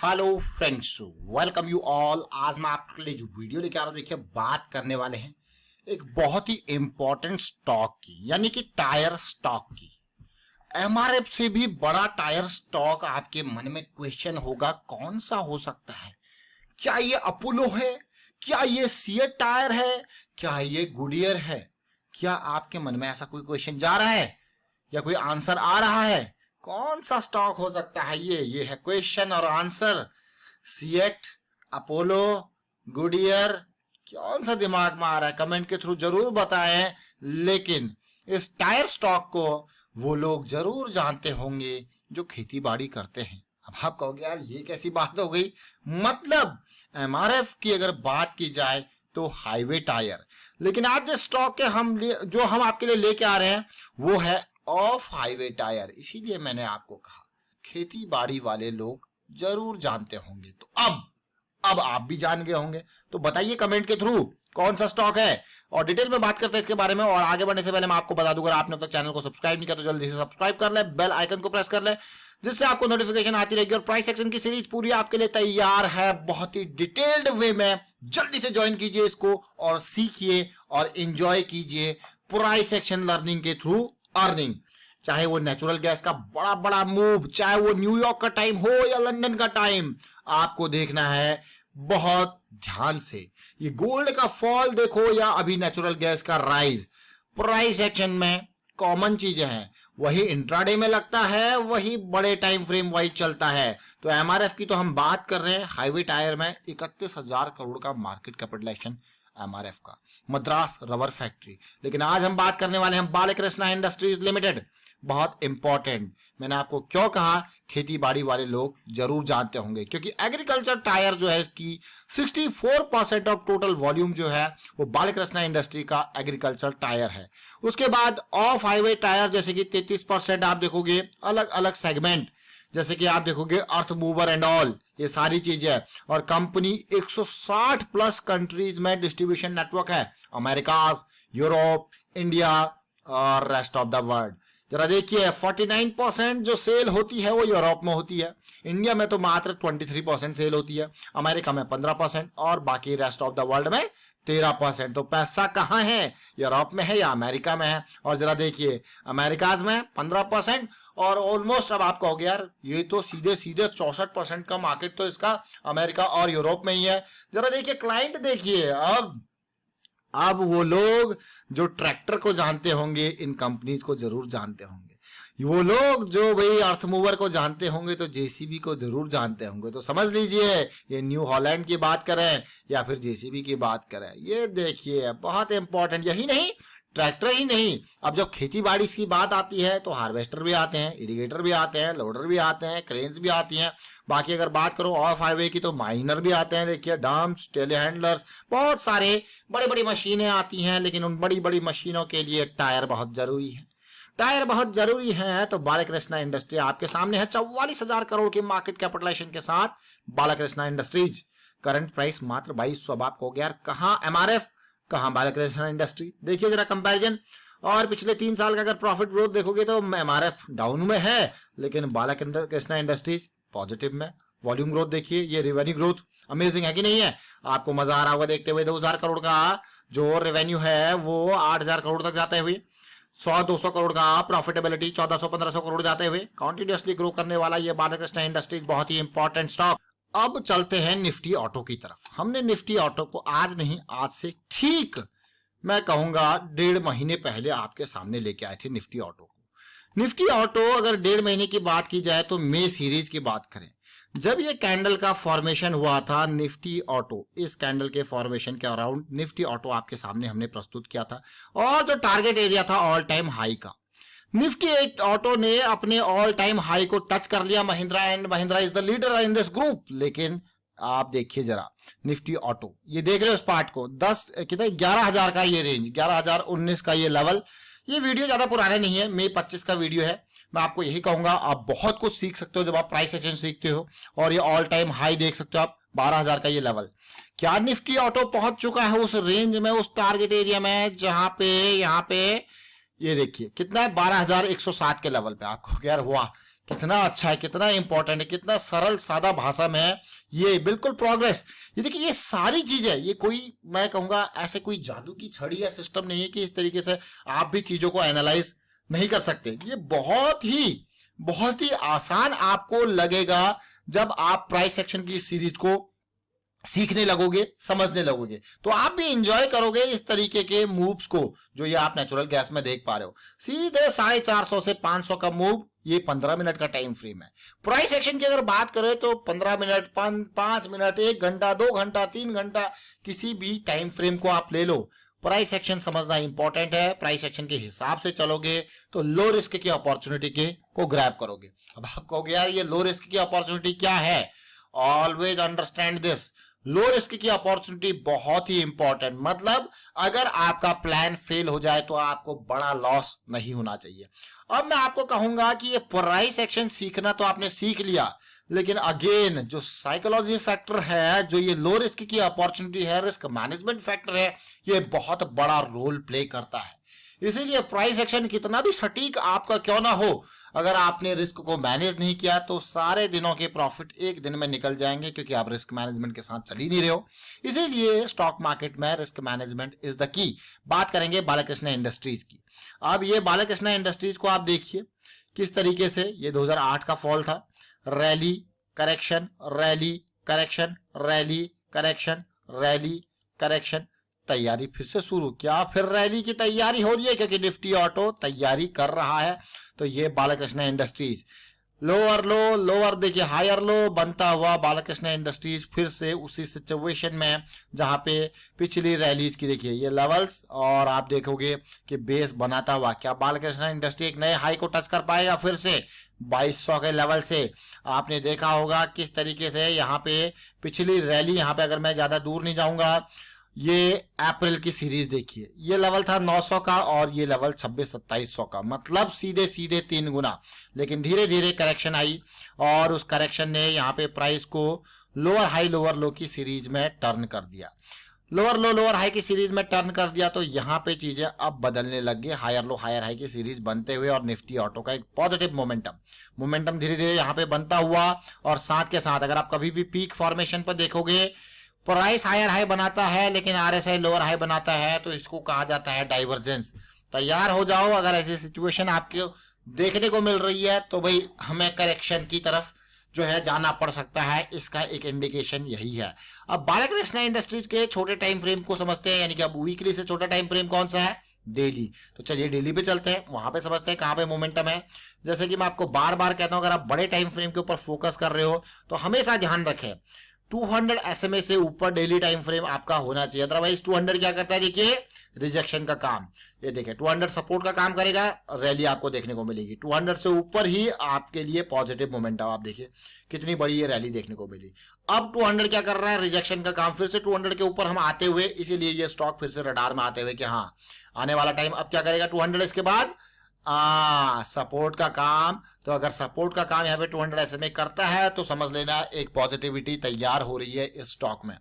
Hello friends, welcome you all. आज मैं आपके लिए जो वीडियो लेके आ रहा हूँ, देखिए बात करने वाले हैं एक बहुत ही इंपॉर्टेंट स्टॉक की, यानी कि टायर स्टॉक की। एमआरएफ से भी बड़ा टायर स्टॉक आपके मन में क्वेश्चन होगा, कौन सा हो सकता है? क्या ये अपोलो है? क्या ये सीएट टायर है? क्या ये गुडियर है? क्या आपके मन में ऐसा कोई क्वेश्चन जा रहा है या कोई आंसर आ रहा है? कौन सा स्टॉक हो सकता है ये है क्वेश्चन और आंसर। सीएट, अपोलो, गुडियर, कौन सा दिमाग में आ रहा है? कमेंट के थ्रू जरूर बताएं। लेकिन इस टायर स्टॉक को वो लोग जरूर जानते होंगे जो खेती बाड़ी करते हैं। अब आप कहोगे यार ये कैसी बात हो गई? मतलब एमआरएफ की अगर बात की जाए तो हाईवे टायर, लेकिन आज जो स्टॉक के जो हम आपके लिए लेके आ रहे हैं वो है ऑफ हाईवे टायर। इसीलिए मैंने आपको कहा खेती बाड़ी वाले लोग जरूर जानते होंगे। तो अब आप भी जान गए होंगे, तो बताइए कमेंट के थ्रू कौन सा स्टॉक है और डिटेल में बात करते हैं इसके बारे में। और आगे बढ़ने से पहले मैं आपको बता दूंगा, आपने अब तक चैनल को सब्सक्राइब नहीं किया तो जल्दी से सब्सक्राइब कर ले, बेल आइकन को प्रेस कर ले, जिससे आपको नोटिफिकेशन आती रहेगी। और प्राइस सेक्शन की सीरीज पूरी आपके लिए तैयार है, बहुत ही डिटेल्ड वे में। जल्दी से ज्वाइन कीजिए इसको और सीखिए और एंजॉय कीजिए प्राइस सेक्शन लर्निंग के थ्रू अर्निंग। चाहे वो नेचुरल गैस का बड़ा बड़ा मूव, चाहे वो न्यूयॉर्क का टाइम हो या लंदन का टाइम, आपको देखना है बहुत ध्यान से। ये गोल्ड का फॉल देखो या अभी नेचुरल गैस का राइज, प्राइस एक्शन में कॉमन चीजें हैं। वही इंट्राडे में लगता है, वही बड़े टाइम फ्रेम वाइज चलता है। तो एमआरएफ की तो हम बात कर रहे हैं, हाईवे टायर में 31,000 करोड़ का मार्केट कैपिटलाइजेशन एमआरएफ का, मद्रास रबर फैक्ट्री। लेकिन आज हम बात करने वाले हैं बालकृष्णा इंडस्ट्रीज लिमिटेड। बहुत इंपॉर्टेंट, मैंने आपको क्यों कहा खेती बाड़ी वाले लोग जरूर जानते होंगे, क्योंकि एग्रीकल्चर टायर जो है इसकी 64% ऑफ टोटल वॉल्यूम जो है वो बालकृष्णा इंडस्ट्री का एग्रीकल्चर टायर है। उसके बाद ऑफ हाईवे टायर जैसे कि 33% आप देखोगे अलग अलग सेगमेंट, जैसे कि आप देखोगे अर्थ मूवर एंड ऑल, ये सारी चीजें। और कंपनी 160 प्लस कंट्रीज में डिस्ट्रीब्यूशन नेटवर्क है, अमेरिका, यूरोप, इंडिया और रेस्ट ऑफ द वर्ल्ड। जरा देखिए 49% जो सेल होती है वो यूरोप में होती है, इंडिया में तो मात्र 23% सेल होती है, अमेरिका में 15% और बाकी रेस्ट ऑफ द वर्ल्ड में 13%। तो पैसा कहाँ है, यूरोप में है या अमेरिका में है? और जरा देखिए अमेरिका में 15% और ऑलमोस्ट, अब आप कहोगे यार ये तो सीधे 64% का मार्केट तो इसका अमेरिका और यूरोप में ही है। जरा देखिए क्लाइंट देखिए, अब वो लोग जो ट्रैक्टर को जानते होंगे इन कंपनीज को जरूर जानते होंगे। वो लोग जो भाई अर्थ मूवर को जानते होंगे तो जेसीबी को जरूर जानते होंगे। तो समझ लीजिए ये न्यू हॉलैंड की बात करें या फिर जेसीबी की बात करें, ये देखिए बहुत इंपॉर्टेंट। यही नहीं, ट्रैक्टर ही नहीं, अब जब खेती बाड़ी की बात आती है तो हार्वेस्टर भी आते हैं, इरिगेटर भी आते हैं, लोडर भी आते हैं, क्रेन्स भी आती हैं। बाकी अगर बात करो ऑफ हाईवे की तो माइनर भी आते हैं, देखिए डम्प्स, टेलीहैंडलर्स, बहुत सारे बड़ी बड़ी मशीनें आती हैं। लेकिन उन बड़ी बड़ी मशीनों के लिए टायर बहुत जरूरी है। टायर बहुत जरूरी है तो बालकृष्णा इंडस्ट्री आपके सामने है। 44,000 करोड़ की मार्केट कैपिटलाइजेशन के साथ बालकृष्णा इंडस्ट्रीज, करंट प्राइस मात्र 2200। अब आपको यार कहाँ एमआरएफ, कहाँ बालकृष्णा इंडस्ट्री? देखिए जरा कंपैरिजन। और पिछले 3 साल का अगर प्रॉफिट ग्रोथ देखोगे तो एमआरएफ डाउन में है, लेकिन बालकृष्णा इंडस्ट्रीज पॉजिटिव में। वॉल्यूम ग्रोथ देखिए, ये रेवेन्यू ग्रोथ अमेजिंग है कि नहीं है? आपको मजा आ रहा होगा देखते हुए। 2000 करोड़ का जो रेवेन्यू है वो 8000 करोड़ तक जाते हुए, 100-200 करोड़ का प्रॉफिटेबिलिटी 1400-1500 करोड़ जाते हुए कंटिन्यूअसली ग्रो करने वाला ये बालकृष्णा इंडस्ट्रीज बहुत ही इंपॉर्टेंट स्टॉक। अब चलते हैं निफ्टी ऑटो की तरफ। हमने निफ्टी ऑटो को आज नहीं, आज से ठीक मैं कहूंगा 1.5 महीने पहले आपके सामने लेके आए थे निफ्टी ऑटो को। निफ्टी ऑटो अगर 1.5 महीने की बात की जाए तो मई सीरीज की बात करें, जब ये कैंडल का फॉर्मेशन हुआ था निफ्टी ऑटो, इस कैंडल के फॉर्मेशन के अराउंड निफ्टी ऑटो आपके सामने हमने प्रस्तुत किया था। और जो टारगेट एरिया था ऑल टाइम हाई का, निफ्टी ऑटो ने अपने ऑल टाइम हाई को टच कर लिया। Mahindra and Mahindra is the leader in this group. लेकिन आप देखिए जरा निफ्टी ऑटो, ये देख रहे हो इस पार्ट को, 11,000 का ये रेंज, 11,019 का ये लेवल। ये वीडियो ज्यादा पुराना नहीं है, मई 25 का वीडियो है। मैं आपको यही कहूंगा आप बहुत कुछ सीख सकते हो जब आप प्राइस एक्शन सीखते हो। और ये ऑल टाइम हाई देख सकते हो आप, 12,000 का ये लेवल। क्या निफ्टी ऑटो पहुंच चुका है उस रेंज में, उस टारगेट एरिया में जहां पे यहाँ पे ये देखिए कितना है, 12,160 के लेवल पे। आपको यार हुआ कितना अच्छा है, कितना इंपॉर्टेंट है, कितना सरल सादा भाषा में है ये, बिल्कुल प्रोग्रेस। ये देखिए ये सारी चीजें, ये कोई मैं कहूंगा ऐसे कोई जादू की छड़ी या सिस्टम नहीं है कि इस तरीके से आप भी चीजों को एनालाइज नहीं कर सकते। ये बहुत ही आसान आपको लगेगा जब आप प्राइस एक्शन की सीरीज को सीखने लगोगे, समझने लगोगे, तो आप भी इंजॉय करोगे इस तरीके के मूव्स को जो ये आप नेचुरल गैस में देख पा रहे हो। सीधे 450 से 500 का मूव, ये 15 मिनट का टाइम फ्रेम है। प्राइस एक्शन की अगर बात करें तो 15 मिनट, 5 मिनट, 1 घंटा, 2 घंटा, 3 घंटा, किसी भी टाइम फ्रेम को आप ले लो। प्राइस एक्शन समझना इंपॉर्टेंट है। प्राइस एक्शन के हिसाब से चलोगे तो लो रिस्क की अपॉर्चुनिटी को ग्रैब करोगे। अब आप कहोगे यार ये लो रिस्क की अपॉर्चुनिटी क्या है? Always understand this, low risk की अपॉर्चुनिटी बहुत ही इंपॉर्टेंट, मतलब अगर आपका प्लान फेल हो जाए तो आपको बड़ा लॉस नहीं होना चाहिए। अब मैं आपको कहूंगा कि ये प्राइस एक्शन सीखना तो आपने सीख लिया, लेकिन अगेन जो साइकोलॉजी फैक्टर है, जो ये लो रिस्क की अपॉर्चुनिटी है, रिस्क मैनेजमेंट फैक्टर है, ये बहुत बड़ा रोल प्ले करता है। इसीलिए प्राइस एक्शन कितना भी सटीक आपका क्यों ना हो, अगर आपने रिस्क को मैनेज नहीं किया तो सारे दिनों के प्रॉफिट एक दिन में निकल जाएंगे, क्योंकि आप रिस्क मैनेजमेंट के साथ चल ही नहीं रहे हो। इसीलिए स्टॉक मार्केट में risk management is the key. बात करेंगे बालाकृष्ण इंडस्ट्रीज की। अब ये बालाकृष्ण इंडस्ट्रीज को आप देखिए किस तरीके से, ये 2008 का फॉल था, rally correction, rally correction, rally correction, rally correction, तैयारी फिर से शुरू। क्या फिर रैली की तैयारी हो रही है? क्योंकि निफ्टी ऑटो तैयारी कर रहा है। तो ये बालाकृष्ण इंडस्ट्रीज लोअर लो, लोअर देखिए हायर लो बनता हुआ बालाकृष्ण इंडस्ट्रीज फिर से उसी सिचुएशन में जहां पे पिछली रैलीज की देखिए ये लेवल्स, और आप देखोगे कि बेस बनाता हुआ क्या बालाकृष्ण इंडस्ट्री एक नए हाई को टच कर पाएगा फिर से 2200 के लेवल से। आपने देखा होगा किस तरीके से यहाँ पे पिछली रैली, यहाँ पे अगर मैं ज्यादा दूर नहीं जाऊंगा, ये अप्रैल की सीरीज देखिए, ये लेवल था 900 का और ये लेवल 2600-2700 का, मतलब सीधे सीधे 3 गुना। लेकिन धीरे धीरे करेक्शन आई और उस करेक्शन ने यहाँ पे प्राइस को लोअर हाई लोअर लो की सीरीज में टर्न कर दिया। लोअर लो लोअर हाई की सीरीज में टर्न कर दिया तो यहाँ पे चीजें अब बदलने लग गई, हायर लो हायर हाई की सीरीज बनते हुए, और निफ्टी ऑटो का एक पॉजिटिव मोमेंटम धीरे धीरे यहाँ पे बनता हुआ। और साथ के साथ अगर आप कभी भी पीक फॉर्मेशन पर देखोगे, प्राइस हायर हाई बनाता है लेकिन आरएसआई लोअर हाई बनाता है, तो इसको कहा जाता है डाइवर्जेंस। तैयार हो जाओ, अगर ऐसी सिचुएशन आपको देखने को मिल रही है तो भाई हमें करेक्शन की तरफ जो है जाना पड़ सकता है, इसका एक इंडिकेशन यही है। अब बालाकृष्ण इंडस्ट्रीज के छोटे टाइम फ्रेम को समझते हैं, यानी कि अब वीकली से छोटा टाइम फ्रेम कौन सा है? डेली। तो चलिए डेली पे चलते हैं, वहां पे समझते हैं कहां पे मोमेंटम है। जैसे कि मैं आपको बार बार कहता हूं, अगर आप बड़े टाइम फ्रेम के ऊपर फोकस कर रहे हो तो हमेशा ध्यान रखें 200 SMA से ऊपर डेली टाइम फ्रेम आपका होना चाहिए। अदरवाइज 200 क्या करता है? देखिए रिजेक्शन का काम, ये देखिए 200 सपोर्ट का काम करेगा, रैली आपको देखने को मिलेगी। 200 से ऊपर ही आपके लिए पॉजिटिव मोमेंटम, आप देखिए कितनी बड़ी ये रैली देखने को मिली। अब 200 क्या कर रहा है? रिजेक्शन का काम, फिर से 200 के ऊपर हम आते हुए, इसीलिए ये स्टॉक फिर से रडार में आते हुए कि हाँ आने वाला टाइम अब क्या करेगा 200 इसके बाद सपोर्ट का काम। तो अगर सपोर्ट का काम यहाँ पे 200 SMA करता है तो समझ लेना एक पॉजिटिविटी तैयार हो रही है इस स्टॉक में।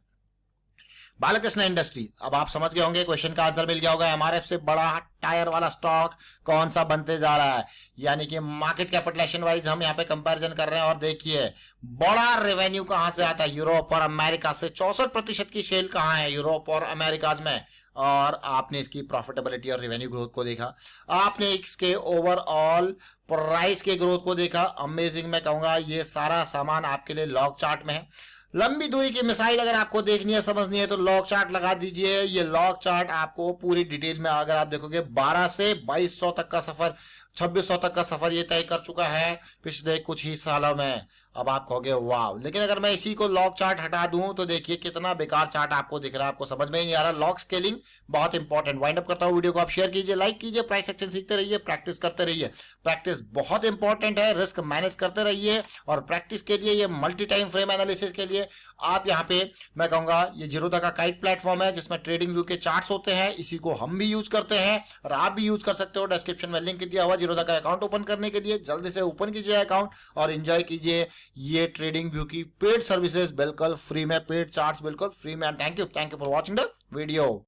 बालाकृष्ण इंडस्ट्री, अब आप समझ गए होंगे, क्वेश्चन का आंसर मिल गया होगा। एमआरएफ से बड़ा टायर वाला स्टॉक कौन सा बनते जा रहा है, यानी कि मार्केट कैपिटलाइजेशन वाइज हम यहाँ पे कंपैरिजन कर रहे हैं। और देखिए बड़ा रेवेन्यू कहां से आता है? यूरोप और अमेरिका से। 64% की सेल कहां है? यूरोप और अमेरिकाज में। और आपने इसकी प्रॉफिटेबिलिटी और रेवेन्यू ग्रोथ को देखा, आपने इसके ओवरऑल प्राइस के ग्रोथ को देखा। अमेजिंग, मैं कहूंगा ये सारा सामान आपके लिए लॉग चार्ट में है। लंबी दूरी की मिसाइल अगर आपको देखनी है, समझनी है, तो लॉग चार्ट लगा दीजिए। ये लॉग चार्ट आपको पूरी डिटेल में अगर आप देखोगे 12 से 2200 तक का सफर, 2600 तक का सफर ये तय कर चुका है पिछले कुछ ही सालों में। अब आप कहोगे वाव, लेकिन अगर मैं इसी को लॉग चार्ट हटा दूं तो देखिए कितना बेकार चार्ट आपको दिख रहा है, आपको समझ में ही नहीं आ रहा। लॉग स्केलिंग बहुत इंपॉर्टेंट। वाइंड अप करता हूं, वीडियो को आप शेयर कीजिए, लाइक कीजिए, प्राइस एक्शन सीखते रहिए, प्रैक्टिस करते रहिए। प्रैक्टिस बहुत इंपॉर्टेंट है, रिस्क मैनेज करते रहिए। और प्रैक्टिस के लिए, ये मल्टी टाइम फ्रेम एनालिसिस के लिए आप यहाँ पे मैं कहूंगा ये जीरोधा का काइट प्लेटफॉर्म है जिसमें ट्रेडिंग व्यू के चार्ट्स होते हैं, इसी को हम भी यूज करते हैं और आप भी यूज कर सकते हो। डिस्क्रिप्शन में लिंक दिया हुआ जीरोधा का अकाउंट ओपन करने के लिए, जल्दी से ओपन कीजिए अकाउंट और एंजॉय कीजिए ये ट्रेडिंग व्यू की पेड सर्विसेज बिल्कुल फ्री में, पेड चार्ट्स बिल्कुल फ्री में। Thank you for watching the video.